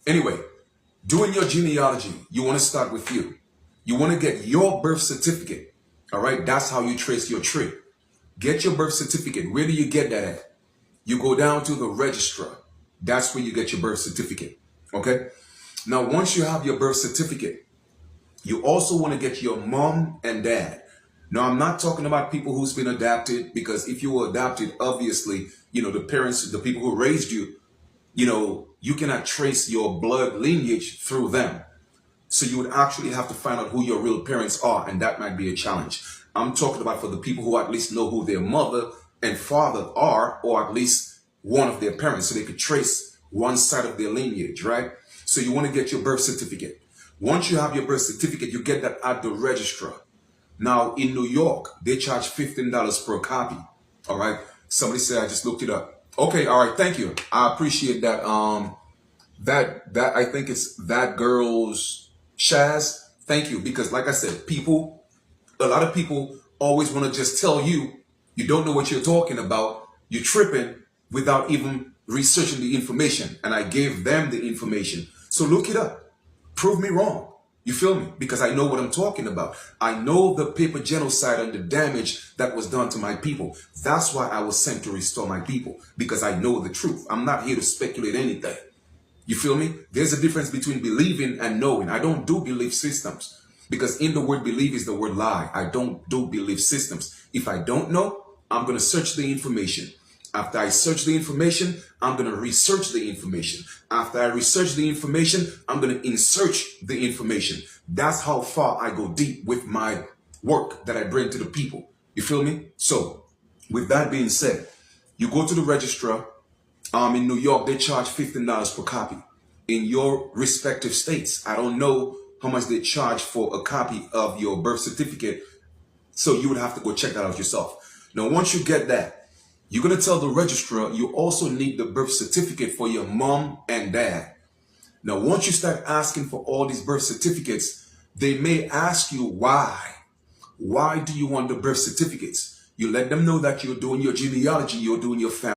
Anyway, doing your genealogy, you want to start with you. You want to get your birth certificate. All right, that's how you trace your tree. Get your birth certificate. Where do you get that at? You go down to the registrar. That's where you get your birth certificate. Okay. Now, once you have your birth certificate, you also want to get your mom and dad. Now, I'm not talking about people who's been adopted, because if you were adopted, obviously, the parents, the people who raised you, you cannot trace your blood lineage through them. So you would actually have to find out who your real parents are, and that might be a challenge. I'm talking about for the people who at least know who their mother and father are, or at least one of their parents, so they could trace one side of their lineage, right? So you want to get your birth certificate. Once you have your birth certificate, you get that at the registrar. Now, in New York, they charge $15 per copy. All right. Somebody said, I just looked it up. Okay. All right. Thank you. I appreciate that. That I think it's that girl's Shaz. Thank you. Because like I said, a lot of people always want to just tell you, you don't know what you're talking about. You're tripping without even researching the information. And I gave them the information. So look it up. Prove me wrong. You feel me? Because I know what I'm talking about. I know the paper genocide and the damage that was done to my people. That's why I was sent to restore my people, because I know the truth. I'm not here to speculate anything. You feel me? There's a difference between believing and knowing. I don't do belief systems, because in the word believe is the word lie. I don't do belief systems. If I don't know, I'm going to search the information. After I search the information, I'm going to research the information. After I research the information, I'm going to insert the information. That's how far I go deep with my work that I bring to the people. You feel me? So, with that being said, you go to the registrar. In New York, they charge $15 per copy. In your respective states, I don't know how much they charge for a copy of your birth certificate. So you would have to go check that out yourself. Now, once you get that, you're going to tell the registrar you also need the birth certificate for your mom and dad. Now, once you start asking for all these birth certificates, they may ask you why. Why do you want the birth certificates? You let them know that you're doing your genealogy, you're doing your family.